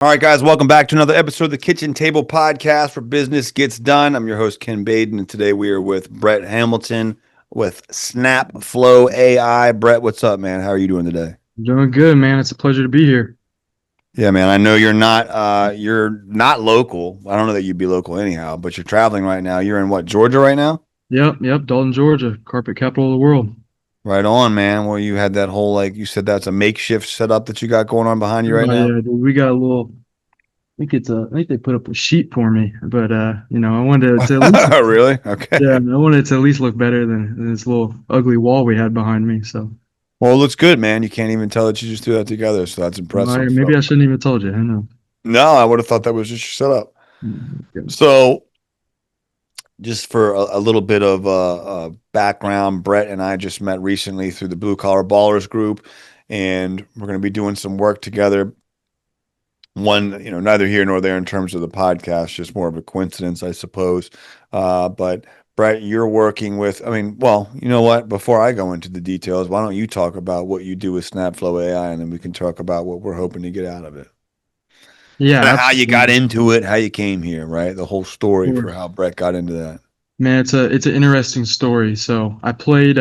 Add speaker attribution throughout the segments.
Speaker 1: All right, guys, welcome back to another episode of the Kitchen Table Podcast where business gets done. I'm your host, Ken Baden, and today we are with Brett Hamilton with SnapFlo AI. Brett, what's up, man? How are you doing today?
Speaker 2: Doing good, man. It's a pleasure to be here.
Speaker 1: Yeah, man, I know you're not local. I don't know that you'd be local anyhow, but you're traveling right now. You're in what, Georgia right now?
Speaker 2: Yep. Dalton, Georgia, carpet capital of the world.
Speaker 1: Right on, man. Well, you had that whole, like you said, that's a makeshift setup that you got going on behind you right
Speaker 2: Oh
Speaker 1: now.
Speaker 2: yeah, dude, we got a little. I think they put up a sheet for me, but I wanted it to at least.
Speaker 1: Really? Okay.
Speaker 2: Yeah, I wanted it to at least look better than this little ugly wall we had behind me. So
Speaker 1: Well, it looks good, man. You can't even tell that you just threw that together, so that's impressive.
Speaker 2: maybe I shouldn't even told you. I know.
Speaker 1: No, I would have thought that was just your setup.
Speaker 2: Okay.
Speaker 1: So, just for a little bit of background, Brett and I just met recently through the Blue Collar Ballers group, and we're going to be doing some work together. One, neither here nor there in terms of the podcast, just more of a coincidence, I suppose. But Brett, you're working with, I mean, well, you know what? Before I go into the details, why don't you talk about what you do with SnapFlo AI, and then we can talk about what we're hoping to get out of it.
Speaker 2: Yeah,
Speaker 1: Kind of how you got
Speaker 2: absolutely.
Speaker 1: into it, how you came here, right? The whole story for
Speaker 2: Sure.
Speaker 1: how Brett got into that.
Speaker 2: Man, it's an interesting story. So I played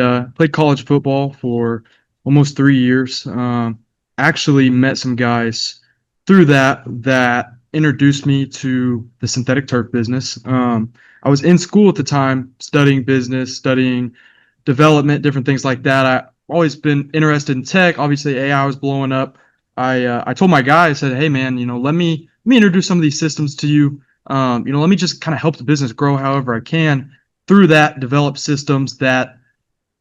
Speaker 2: college football for almost 3 years. Actually met some guys through that introduced me to the synthetic turf business. I was in school at the time studying business, studying development, different things like that. I always been interested in tech. Obviously, AI was blowing up. I told my guy, I said, "Hey, man, let me introduce some of these systems to you. Let me just kind of help the business grow however I can. Through that, develop systems that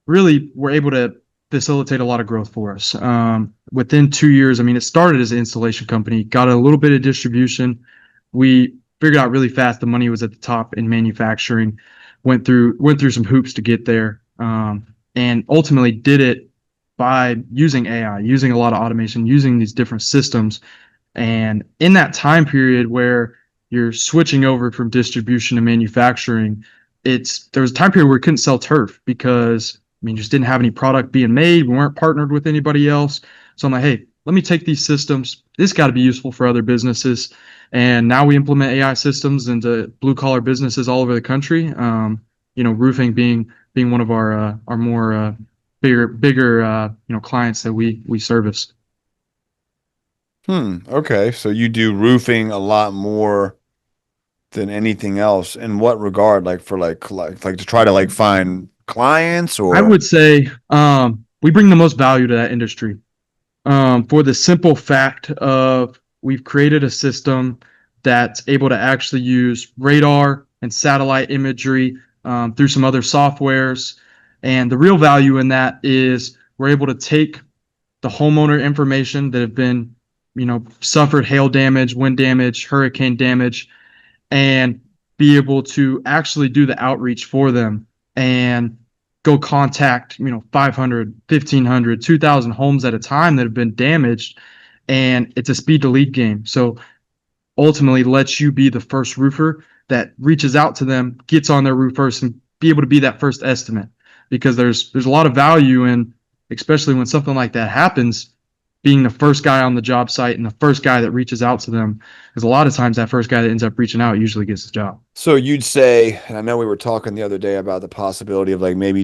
Speaker 2: really were able to facilitate a lot of growth for us. Within 2 years, I mean, it started as an installation company, got a little bit of distribution. We figured out really fast the money was at the top in manufacturing. Went through some hoops to get there, and ultimately did it by using AI, using a lot of automation, using these different systems. And in that time period where you're switching over from distribution to manufacturing, there was a time period where we couldn't sell turf because just didn't have any product being made. We weren't partnered with anybody else. So I'm like, hey, let me take these systems. This got to be useful for other businesses. And now we implement AI systems into blue collar businesses all over the country. Roofing being one of our more bigger clients that we service.
Speaker 1: Okay. So you do roofing a lot more than anything else. In what regard? Like for like to try to like find clients
Speaker 2: I
Speaker 1: or
Speaker 2: would say we bring the most value to that industry for the simple fact of we've created a system that's able to actually use radar and satellite imagery through some other softwares. And the real value in that is we're able to take the homeowner information that have been, suffered hail damage, wind damage, hurricane damage, and be able to actually do the outreach for them and go contact 500, 1500, 2000 homes at a time that have been damaged. And it's a speed to lead game, so ultimately lets you be the first roofer that reaches out to them, gets on their roof first, and be able to be that first estimate, because there's a lot of value in, especially when something like that happens, being the first guy on the job site and the first guy that reaches out to them, because a lot of times that first guy that ends up reaching out usually gets the job.
Speaker 1: so you'd say, and I know we were talking the other day about the possibility of like maybe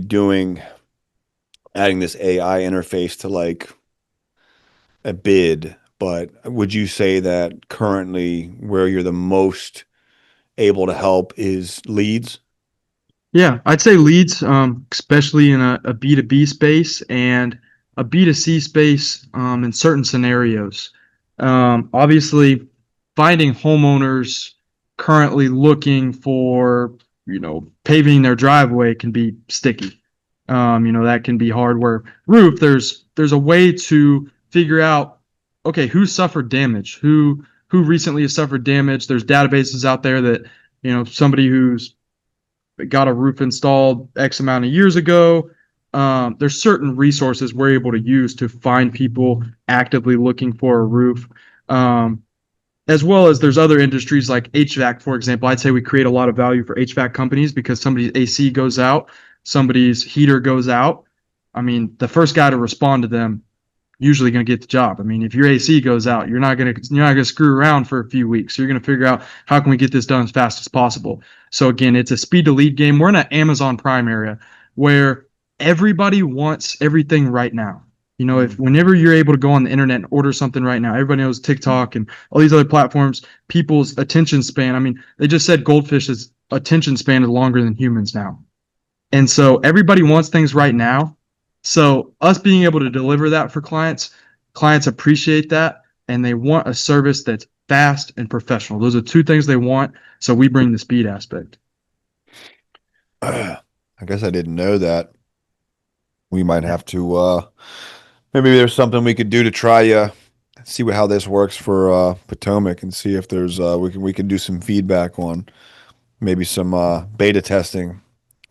Speaker 1: adding this AI interface to like a bid, but would you say that currently where you're the most able to help is leads?
Speaker 2: Yeah, I'd say leads, especially in a B2B space and a B2C space in certain scenarios. Obviously, finding homeowners currently looking for, paving their driveway can be sticky. That can be hard. Where roof, there's a way to figure out, okay, who suffered damage, who recently has suffered damage. There's databases out there that, somebody who's got a roof installed X amount of years ago. There's certain resources we're able to use to find people actively looking for a roof. As well as there's other industries like HVAC, for example. I'd say we create a lot of value for HVAC companies because somebody's AC goes out, somebody's heater goes out. I mean, the first guy to respond to them usually going to get the job. I mean, if your AC goes out, you're not going to screw around for a few weeks. You're going to figure out how can we get this done as fast as possible. So again, it's a speed to lead game. We're in an Amazon Prime area where everybody wants everything right now. If
Speaker 1: Mm.
Speaker 2: whenever you're able to go on the internet and order something right now, everybody knows TikTok and all these other platforms, people's attention span. I mean, they just said goldfish's attention span is longer than humans now. And so everybody wants things right now. So us being able to deliver that for clients appreciate that and they want a service that's fast and professional. Those are two things they want. So we bring the speed aspect.
Speaker 1: I guess I didn't know that. We might have to maybe there's something we could do to try see how this works for Potomac and see if there's we can do some feedback on maybe some beta testing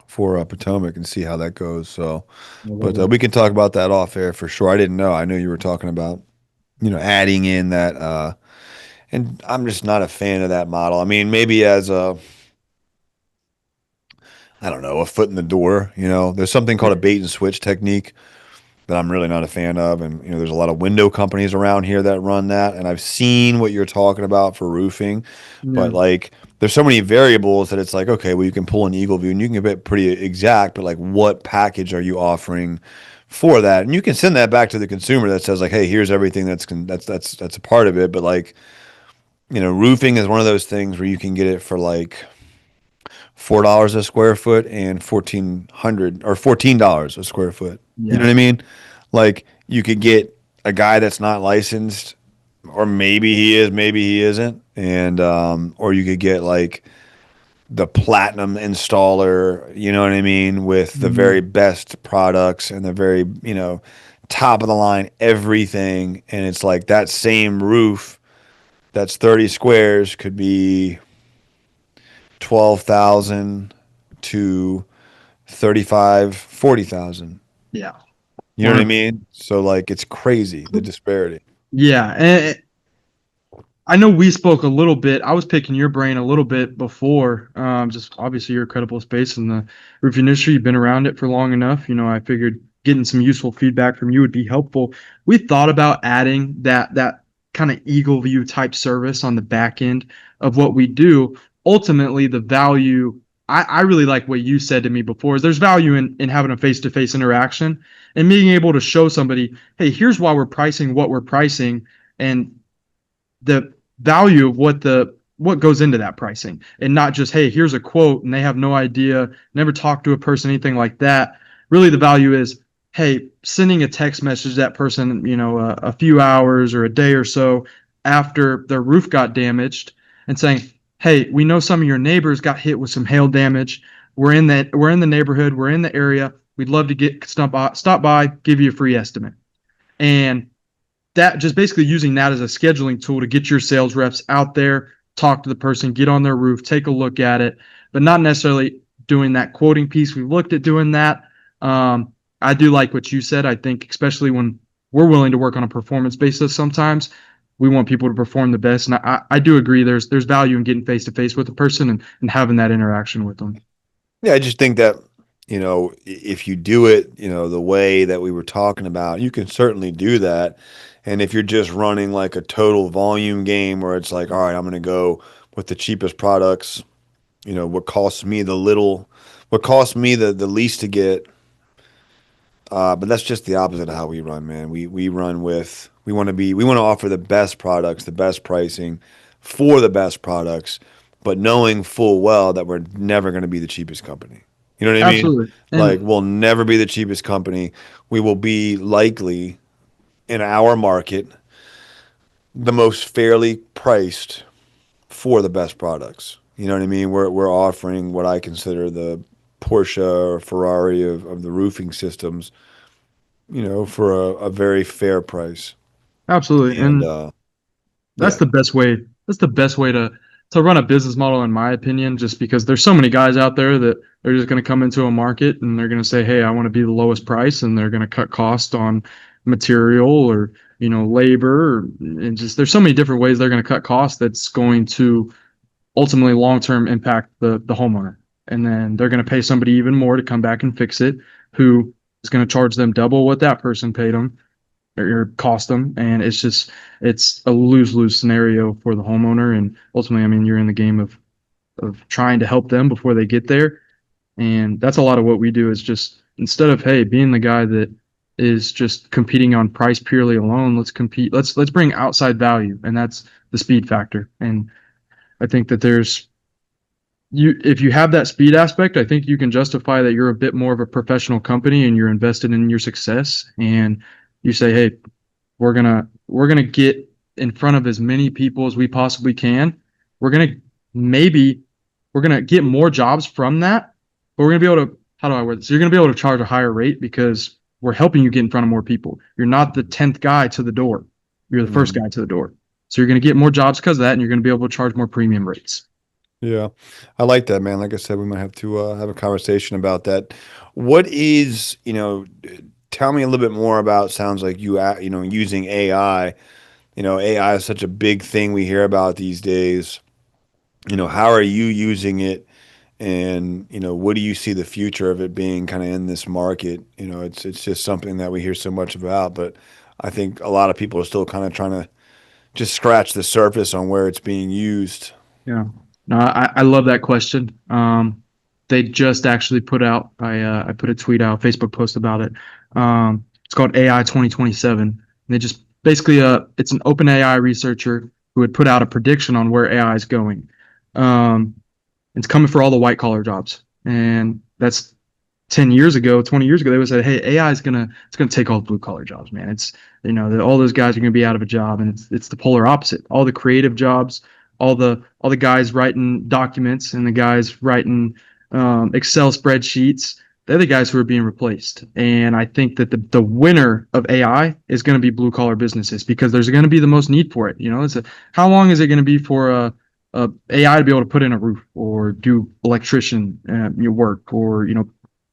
Speaker 1: for Potomac and see how that goes. So,
Speaker 2: I love
Speaker 1: but
Speaker 2: it.
Speaker 1: we can talk about that off air for sure. I didn't know. I knew you were talking about adding in that and I'm just not a fan of that model. I mean, maybe as a I don't know, a foot in the door, there's something called a bait and switch technique that I'm really not a fan of. And, there's a lot of window companies around here that run that. And I've seen what you're talking about for roofing,
Speaker 2: Yeah.
Speaker 1: but like there's so many variables that it's like, okay, well, you can pull an eagle view and you can get it pretty exact, but like what package are you offering for that? And you can send that back to the consumer that says like, hey, here's everything that's a part of it. But like, roofing is one of those things where you can get it for like $4 a square foot and 1,400 or $14 a square foot. You know
Speaker 2: Yeah.
Speaker 1: what I mean? Like you could get a guy that's not licensed, or maybe he is, maybe he isn't, and or you could get like the platinum installer. You know what I mean? With the very
Speaker 2: Mhm.
Speaker 1: best products and the very top of the line everything, and it's like that same roof that's 30 squares could be 12,000 to 35, 40,000.
Speaker 2: Yeah.
Speaker 1: You know what I
Speaker 2: Or
Speaker 1: mean? So like it's crazy the disparity.
Speaker 2: yeah. I know we spoke a little bit. I was picking your brain a little bit before. Just obviously you're a credible space in the roof industry. You've been around it for long enough. I figured getting some useful feedback from you would be helpful. We thought about adding that kind of eagle view type service on the back end of what we do. Ultimately, the value I really like what you said to me before is there's value in having a face-to-face interaction and being able to show somebody, hey, here's why we're pricing what we're pricing and the value of what goes into that pricing and not just hey here's a quote and they have no idea never talked to a person anything like that. Really the value is hey sending a text message to that person a few hours or a day or so after their roof got damaged and saying hey we know some of your neighbors got hit with some hail damage. We're in the neighborhood, we're in the area, we'd love to get stop by give you a free estimate. And that just basically using that as a scheduling tool to get your sales reps out there, talk to the person, get on their roof, take a look at it, but not necessarily doing that quoting piece. We've looked at doing that. I do like what you said. I think, especially when we're willing to work on a performance basis, sometimes we want people to perform the best. And I do agree there's value in getting face to face with a person and having that interaction with them.
Speaker 1: Yeah, I just think that, if you do it, the way that we were talking about, you can certainly do that. And if you're just running like a total volume game where it's like, all right, I'm going to go with the cheapest products, what costs me the least to get. But that's just the opposite of how we run, man. We run with we want to offer the best products, the best pricing for the best products, but knowing full well that we're never going to be the cheapest company. You know what I mean?
Speaker 2: Absolutely.
Speaker 1: Like
Speaker 2: And
Speaker 1: we'll never be the cheapest company. We will be likely in our market the most fairly priced for the best products. You know what I mean? We're offering what I consider the Porsche or Ferrari of the roofing systems, for a very fair price.
Speaker 2: absolutely.
Speaker 1: And
Speaker 2: And that's
Speaker 1: yeah,
Speaker 2: the best way. That's the best way to run a business model, in my opinion. Just because there's so many guys out there that they're just going to come into a market and they're going to say, "Hey, I want to be the lowest price," and they're going to cut cost on material or labor, and just there's so many different ways they're going to cut costs that's going to ultimately long term impact the homeowner. And then they're going to pay somebody even more to come back and fix it, who is going to charge them double what that person paid them or cost them, and it's a lose lose scenario for the homeowner. And ultimately, I mean, you're in the game of trying to help them before they get there. And that's a lot of what we do is just instead of, hey, being the guy that is just competing on price purely alone, let's compete. Let's bring outside value, and that's the speed factor. And I think that there's you if you have that speed aspect, I think you can justify that you're a bit more of a professional company and you're invested in your success. And you say, hey, we're gonna get in front of as many people as we possibly can. We're gonna maybe we're gonna get more jobs from that, but we're gonna be able to how do I word this? You're gonna be able to charge a higher rate because we're helping you get in front of more people. You're not the 10th guy to the door. You're the first
Speaker 1: Mm.
Speaker 2: guy to the door. So you're gonna get more jobs because of that, and you're gonna be able to charge more premium rates.
Speaker 1: Yeah, I like that, man. Like I said, we might have to have a conversation about that. What is, tell me a little bit more about, sounds like using AI. AI is such a big thing we hear about these days. How are you using it? And, what do you see the future of it being kind of in this market? It's just something that we hear so much about, but I think a lot of people are still kind of trying to just scratch the surface on where it's being used.
Speaker 2: Yeah. No, I love that question. They just actually put out, I put a tweet out, Facebook post about it. It's called AI 2027. And they just basically, it's an open AI researcher who had put out a prediction on where AI is going. Um, it's coming for all the white collar jobs. And that's 10 years ago, 20 years ago, they would say, hey, AI is it's gonna take all the blue collar jobs, man. It's all those guys are gonna be out of a job, and it's the polar opposite. All the creative jobs, all the guys writing documents and the guys writing Excel spreadsheets, they're the guys who are being replaced. And I think that the winner of AI is going to be blue collar businesses because there's going to be the most need for it. How long is it going to be for a AI to be able to put in a roof or do electrician work or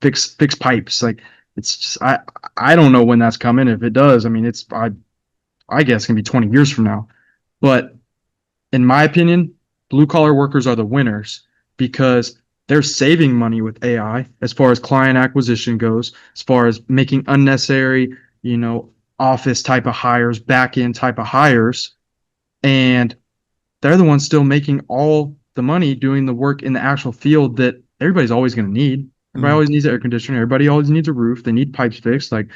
Speaker 2: fix pipes? Like it's just I don't know when that's coming. If it does, I mean I guess it's gonna be 20 years from now. But in my opinion, blue collar workers are the winners because they're saving money with AI as far as client acquisition goes, as far as making unnecessary, you know, office type of hires, back end type of hires, and they're the ones still making all the money doing the work in the actual field that everybody's always going to need. Everybody
Speaker 1: Mm.
Speaker 2: always needs air conditioning. Everybody always needs a roof. They need pipes fixed. Like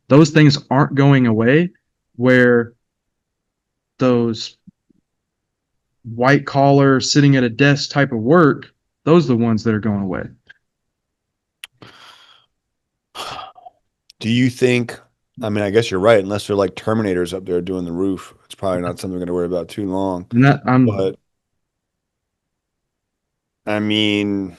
Speaker 2: those things aren't going away. Where those white collar, sitting at a desk type of work, those are the ones that are going away.
Speaker 1: Do you think, I mean, I guess you're right, unless they're like Terminators up there doing the roof, it's probably not something we're going to worry about too long.
Speaker 2: And that I'm
Speaker 1: But I mean,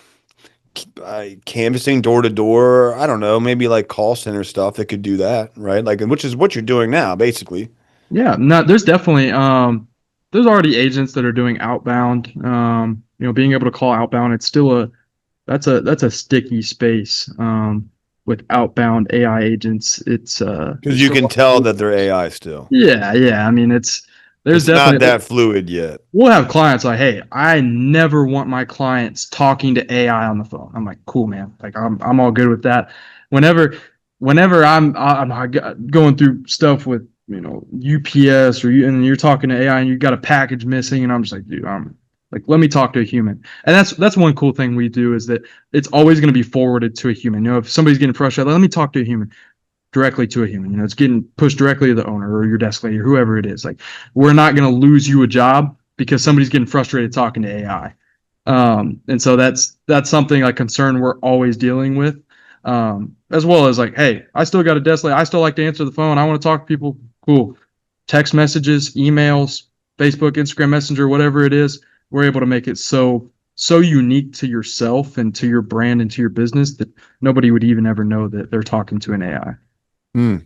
Speaker 1: canvassing door to door, I don't know, maybe like call center stuff that could do that, right? Like, which is what you're doing now, basically.
Speaker 2: yeah, no, there's definitely there's already agents that are doing outbound. Being able to call outbound, it's still a that's a sticky space. With outbound AI agents,
Speaker 1: Because
Speaker 2: there's
Speaker 1: you
Speaker 2: still a
Speaker 1: can
Speaker 2: lot of
Speaker 1: tell
Speaker 2: work.
Speaker 1: that they're AI still.
Speaker 2: Yeah. I mean, there's
Speaker 1: It's not
Speaker 2: definitely
Speaker 1: that fluid yet.
Speaker 2: we'll have clients like, hey, I never want my clients talking to AI on the phone. I'm like, cool, man. Like I'm all good with that. Whenever whenever I'm going through stuff with UPS and you're talking to AI and you got a package missing and I'm just like, dude, I'm like, let me talk to a human. And that's one cool thing we do is that it's always going to be forwarded to a human. If somebody's getting frustrated, let me talk to a human directly to a human. It's getting pushed directly to the owner or your desk lady or whoever it is. Like, we're not going to lose you a job because somebody's getting frustrated talking to AI. And so that's something like concern we're always dealing with. As well as like, hey, I still got a desk lady. I still like to answer the phone. I want to talk to people. Cool. Text messages, emails, Facebook, Instagram Messenger, whatever it is, we're able to make it so unique to yourself and to your brand and to your business that nobody would even ever know that they're talking to an AI.
Speaker 1: Hmm.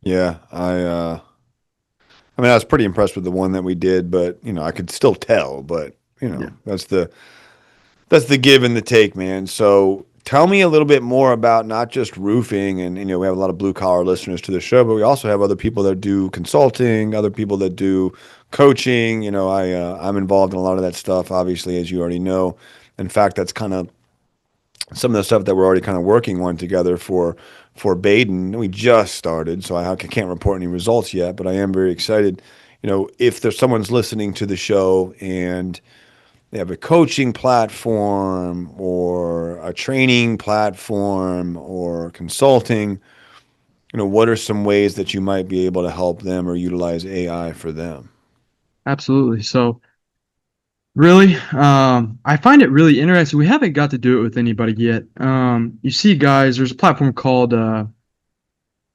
Speaker 1: Yeah, I mean, I was pretty impressed with the one that we did, but I could still tell. But
Speaker 2: Yeah.
Speaker 1: that's the give and the take, man. So tell me a little bit more about not just roofing, and we have a lot of blue collar listeners to the show, but we also have other people that do consulting, other people that do coaching. I'm involved in a lot of that stuff, obviously, as you already know. In fact, that's kind of some of the stuff that we're already kind of working on together for Baden. We just started, so I can't report any results yet, but I am very excited. If there's someone's listening to the show and they have a coaching platform or a training platform or consulting, what are some ways that you might be able to help them or utilize AI for them?
Speaker 2: Absolutely. So really, I find it really interesting. We haven't got to do it with anybody yet. You see, guys, there's a platform called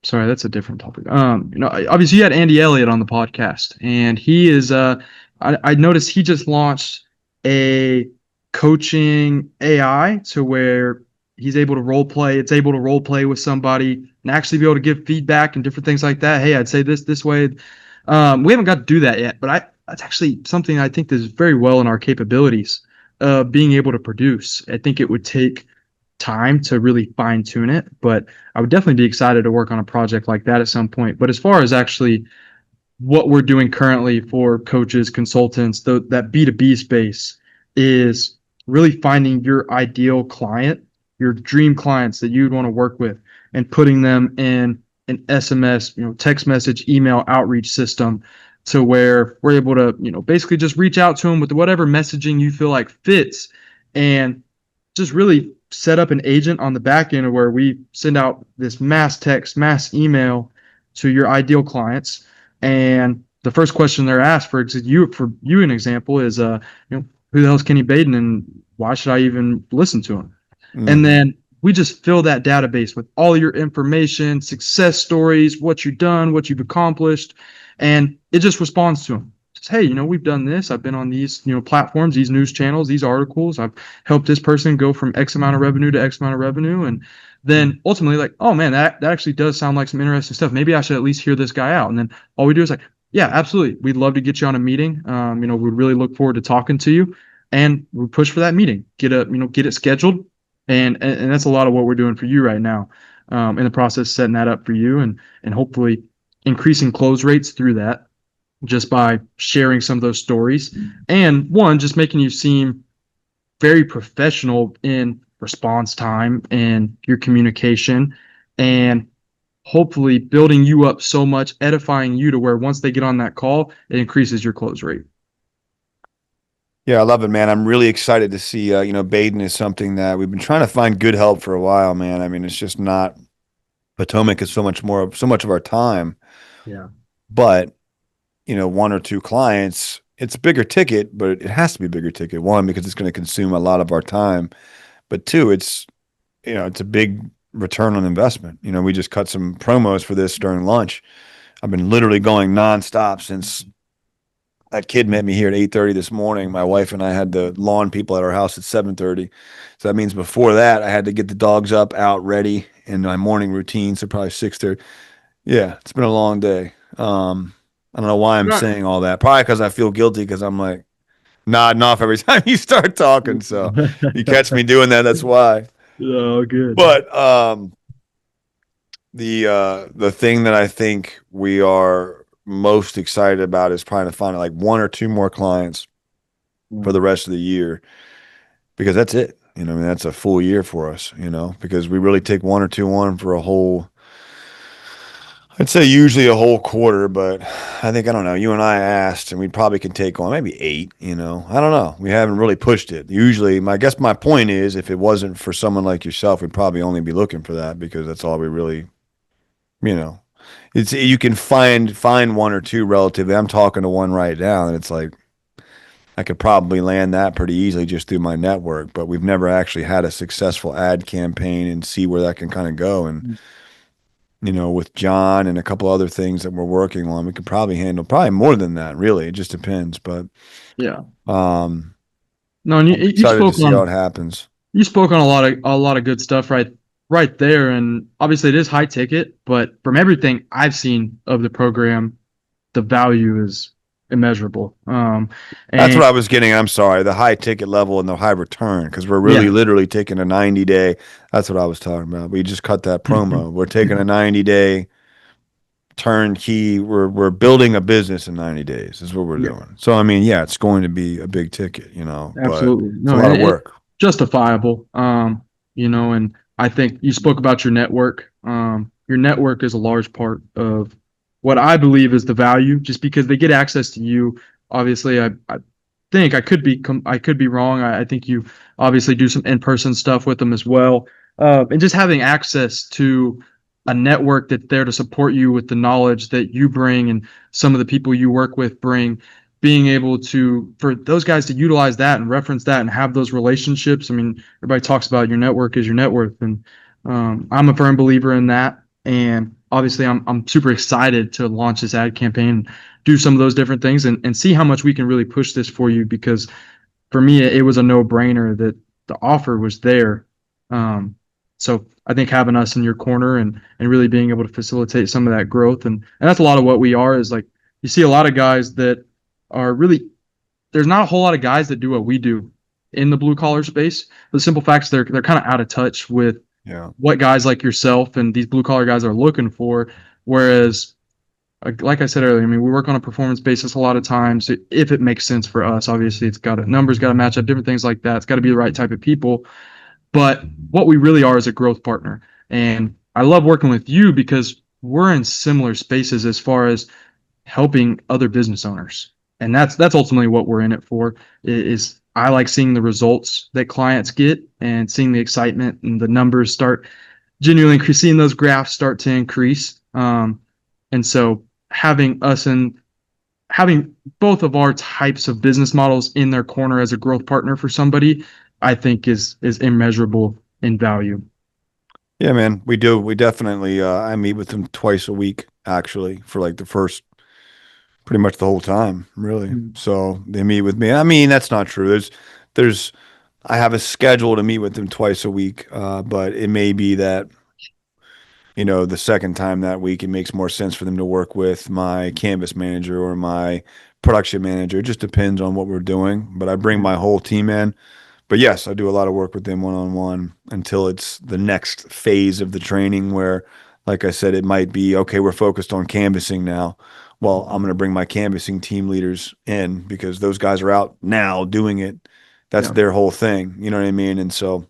Speaker 2: sorry, that's a different topic. Obviously you had Andy Elliott on the podcast, and he is I noticed he just launched a coaching AI to where he's able to role play. It's able to role play with somebody and actually be able to give feedback and different things like that. Hey, I'd say this way. We haven't got to do that yet, but I that's actually something I think is very well in our capabilities being able to produce. I think it would take time to really fine tune it, but I would definitely be excited to work on a project like that at some point. But as far as actually what we're doing currently for coaches, consultants, that B2B space is really finding your ideal client, your dream clients that you'd want to work with, and putting them in an SMS, text message, email outreach system to where we're able to, basically just reach out to them with whatever messaging you feel like fits and just really set up an agent on the back end where we send out this mass text, mass email to your ideal clients. And the first question they're asked for you an example is who the hell's Kenny Baden and why should I even listen to him? And
Speaker 1: Hmm.
Speaker 2: then we just fill that database with all your information, success stories, what you've done, what you've accomplished, and it just responds to them. Says, hey, we've done this. I've been on these, platforms, these news channels, these articles. I've helped this person go from X amount of revenue to X amount of revenue. And then ultimately, like, oh man, that actually does sound like some interesting stuff. Maybe I should at least hear this guy out. And then all we do is like, yeah, absolutely. We'd love to get you on a meeting. We'd really look forward to talking to you. And we push for that meeting, get it scheduled, and that's a lot of what we're doing for you right now, in the process setting that up for you and hopefully increasing close rates through that just by sharing some of those stories and one just making you seem very professional in response time and your communication and hopefully building you up so much, edifying you to where once they get on that call, it increases your close rate.
Speaker 1: Yeah, I love it, man. I'm really excited to see, Baden is something that we've been trying to find good help for a while, man. I mean, it's just not Potomac is so much of our time,
Speaker 2: Yeah.
Speaker 1: but one or two clients, it's a bigger ticket, but it has to be a bigger ticket. One, because it's going to consume a lot of our time, but two, it's a big return on investment. We just cut some promos for this during lunch. I've been literally going nonstop since that kid met me here at 8:30 this morning. My wife and I had the lawn people at our house at 7:30. So that means before that I had to get the dogs up, out, ready in my morning routine. So probably 6:30. Yeah, it's been a long day. I don't know why I'm
Speaker 2: Right.
Speaker 1: saying all that. Probably because I feel guilty because I'm like nodding off every time you start talking. So you catch me doing that, that's why.
Speaker 2: Oh, good.
Speaker 1: But the thing that I think we are most excited about is trying to find like one or two more clients for the rest of the year because that's it. I mean, that's a full year for us, because we really take one or two on for a whole, I'd say usually a whole quarter, but I don't know. You and I asked, and we probably can take on maybe eight, I don't know. We haven't really pushed it. Usually, I guess my point is if it wasn't for someone like yourself, we'd probably only be looking for that because that's all we really, you know, it's you can find one or two relatively. I'm talking to one right now, and it's like I could probably land that pretty easily just through my network, but we've never actually had a successful ad campaign and see where that can kind of go. And, with John and a couple other things that we're working on, we could probably handle probably more than that, really. It just depends. But
Speaker 2: Yeah.
Speaker 1: um,
Speaker 2: No, and
Speaker 1: I'm excited to see how it happens.
Speaker 2: you spoke on a lot of good stuff right there, and obviously it is high ticket, but from everything I've seen of the program, the value is immeasurable.
Speaker 1: That's
Speaker 2: And
Speaker 1: what I was getting. I'm sorry, the high ticket level and the high return, because we're really
Speaker 2: yeah.
Speaker 1: literally taking a 90-day. That's what I was talking about. We just cut that promo. We're taking a 90-day turnkey. We're building a business in 90 days is what we're
Speaker 2: Yeah,
Speaker 1: doing. So I mean, yeah, it's going to be a big ticket, but
Speaker 2: absolutely.
Speaker 1: it's a
Speaker 2: No,
Speaker 1: lot
Speaker 2: and
Speaker 1: of work.
Speaker 2: justifiable. And I think you spoke about your network. Your network is a large part of what I believe is the value, just because they get access to you. Obviously, I think I could be wrong. I think you obviously do some in-person stuff with them as well, and just having access to a network that's there to support you with the knowledge that you bring and some of the people you work with bring, being able to for those guys to utilize that and reference that and have those relationships. I mean, everybody talks about your network is your net worth, and I'm a firm believer in that. And obviously, I'm super excited to launch this ad campaign, do some of those different things, and see how much we can really push this for you. Because for me, it was a no brainer that the offer was there. Um, so I think having us in your corner and really being able to facilitate some of that growth, and that's a lot of what we are. Is like you see a lot of guys that are really there's not a whole lot of guys that do what we do in the blue collar space. The simple fact is they're kind of out of touch with
Speaker 1: Yeah.
Speaker 2: what guys like yourself and these blue collar guys are looking for. Whereas, like I said earlier, I mean, we work on a performance basis a lot of times. If it makes sense for us, obviously, it's got to numbers got to match up, different things like that. It's got to be the right type of people. But what we really are is a growth partner, and I love working with you because we're in similar spaces as far as helping other business owners. And that's ultimately what we're in it for. Is I like seeing the results that clients get and seeing the excitement and the numbers start genuinely seeing those graphs start to increase. And so having both of our types of business models in their corner as a growth partner for somebody, I think is immeasurable in value.
Speaker 1: Yeah, man, we do. We definitely, I meet with them twice a week, actually, for like the first pretty much the whole time, really.
Speaker 2: Mm.
Speaker 1: So they meet with me. I mean, that's not true. There's, I have a schedule to meet with them twice a week, but it may be that, the second time that week, it makes more sense for them to work with my canvas manager or my production manager. It just depends on what we're doing. But I bring
Speaker 2: Yeah.
Speaker 1: my whole team in. But yes, I do a lot of work with them one on one until it's the next phase of the training where, like I said, it might be okay, we're focused on canvassing now. Well, I'm going to bring my canvassing team leaders in because those guys are out now doing it. That's
Speaker 2: Yeah.
Speaker 1: their whole thing. You know what I mean? And so,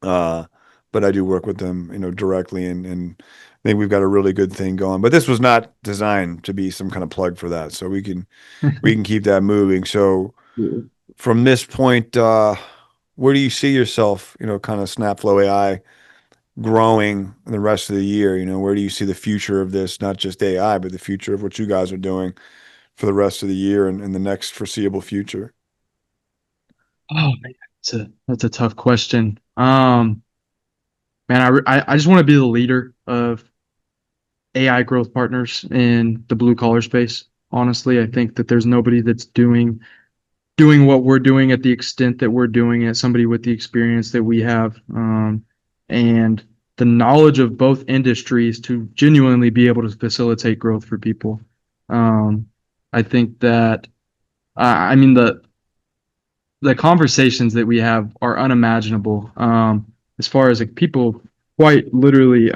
Speaker 1: uh, but I do work with them, directly and I think we've got a really good thing going. But this was not designed to be some kind of plug for that. So we can keep that moving. So from this point, where do you see yourself, kind of SnapFlo AI growing in the rest of the year? Where do you see the future of this, not just AI, but the future of what you guys are doing for the rest of the year and the next foreseeable future?
Speaker 2: Oh man, that's a tough question. Man, I just want to be the leader of AI growth partners in the blue collar space. Honestly, I think that there's nobody that's doing what we're doing at the extent that we're doing it. Somebody with the experience that we have, and the knowledge of both industries to genuinely be able to facilitate growth for people. Um, I think that I mean the conversations that we have are unimaginable. As far as like people quite literally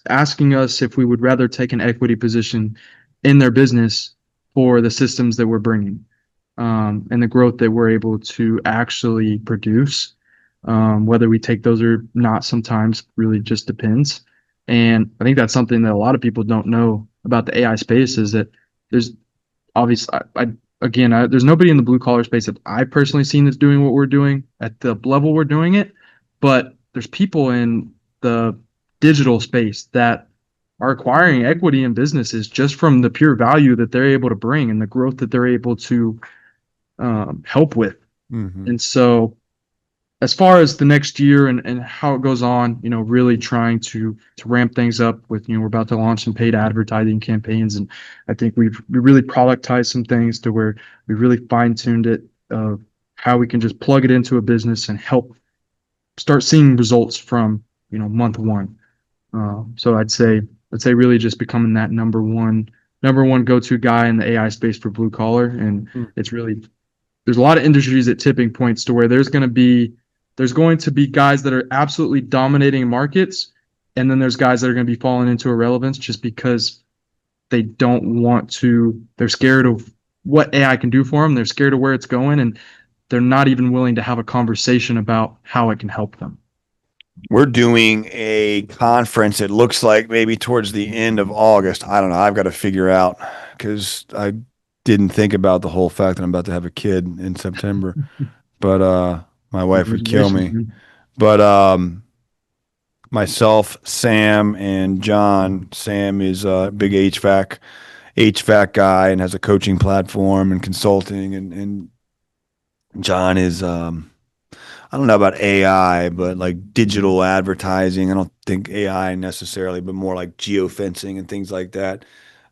Speaker 2: asking us if we would rather take an equity position in their business for the systems that we're bringing, and the growth that we're able to actually produce. Whether we take those or not sometimes really just depends. And I think that's something that a lot of people don't know about the AI space is that there's obviously there's nobody in the blue collar space that I've personally seen that's doing what we're doing at the level we're doing it, but there's people in the digital space that are acquiring equity in businesses just from the pure value that they're able to bring and the growth that they're able to help with.
Speaker 1: Hmm.
Speaker 2: And so as far as the next year and how it goes on, really trying to ramp things up with, we're about to launch some paid advertising campaigns, and I think we really productized some things to where we really fine tuned it of how we can just plug it into a business and help start seeing results from month one. So I'd say really just becoming that number one go-to guy in the AI space for blue collar, and it's really there's a lot of industries at tipping points to where there's going to be guys that are absolutely dominating markets, and then there's guys that are going to be falling into irrelevance just because they don't want to. They're scared of what AI can do for them. They're scared of where it's going, and they're not even willing to have a conversation about how it can help them.
Speaker 1: We're doing a conference. It looks like maybe towards the end of August. I don't know. I've got to figure out because I didn't think about the whole fact that I'm about to have a kid in September. But my wife would kill
Speaker 2: Congratulations,
Speaker 1: me.
Speaker 2: man.
Speaker 1: But myself, Sam, and John. Sam is a big HVAC guy and has a coaching platform and consulting, and John is I don't know about AI, but like digital advertising. I don't think AI necessarily, but more like geofencing and things like that.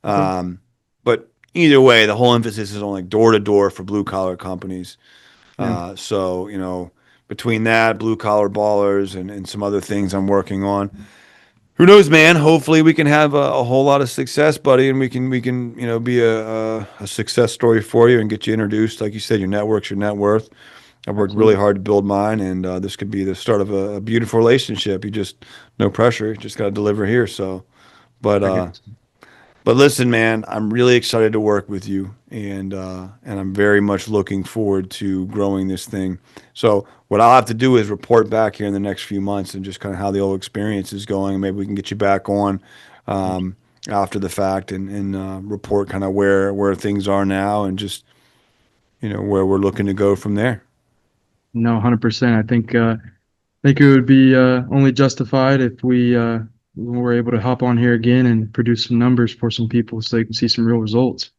Speaker 2: Okay.
Speaker 1: Um, but either way, the whole emphasis is on like door to door for blue collar companies.
Speaker 2: Yeah.
Speaker 1: So, between that, blue collar ballers, and some other things I'm working on. Who knows, man? Hopefully, we can have a whole lot of success, buddy, and we can be a success story for you and get you introduced. Like you said, your network's your net worth. I've worked really
Speaker 2: Absolutely.
Speaker 1: hard to build mine, and this could be the start of a beautiful relationship. You just no pressure, you just got to deliver here. So, but
Speaker 2: I
Speaker 1: uh,
Speaker 2: got you.
Speaker 1: but listen, man, I'm really excited to work with you, and I'm very much looking forward to growing this thing. So, what I'll have to do is report back here in the next few months and just kind of how the old experience is going. Maybe we can get you back on after the fact and report kind of where things are now and just where we're looking to go from there.
Speaker 2: No, 100%. I think it would be only justified if we were able to hop on here again and produce some numbers for some people so they can see some real results.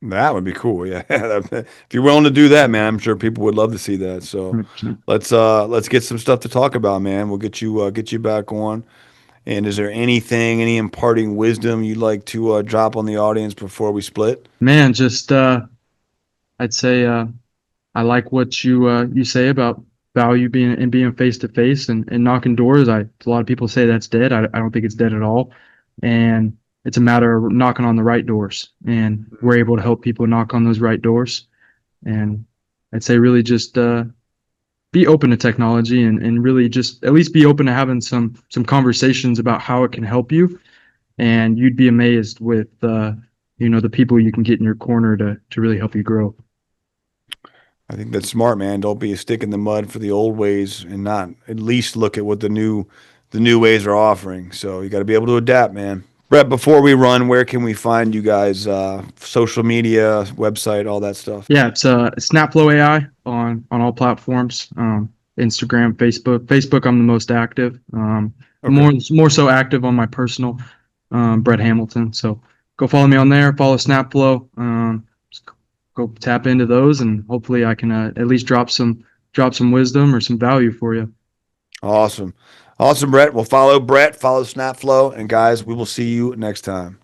Speaker 1: That would be cool. Yeah. If you're willing to do that, man, I'm sure people would love to see that. So
Speaker 2: 100%.
Speaker 1: let's get some stuff to talk about, man. We'll get you back on. And is there any imparting wisdom you'd like to drop on the audience before we split?
Speaker 2: Man, just I'd say I like what you say about value being face to face and knocking doors. A lot of people say that's dead. I don't think it's dead at all. And it's a matter of knocking on the right doors. And we're able to help people knock on those right doors. And I'd say really just be open to technology and really just at least be open to having some conversations about how it can help you. And you'd be amazed with the people you can get in your corner to really help you grow.
Speaker 1: I think that's smart, man. Don't be a stick in the mud for the old ways and not at least look at what the new ways are offering. So you got to be able to adapt, man. Brett, before we run, where can we find you guys? Social media, website, all that stuff.
Speaker 2: Yeah, it's SnapFlo AI on all platforms. Instagram, Facebook. Facebook, I'm the most active.
Speaker 1: Okay.
Speaker 2: More so active on my personal, Brett Hamilton. So go follow me on there. Follow SnapFlow. Just go tap into those, and hopefully I can at least drop some wisdom or some value for you.
Speaker 1: Awesome. Awesome, Brett. Well, follow Brett, follow SnapFlow, and guys, we will see you next time.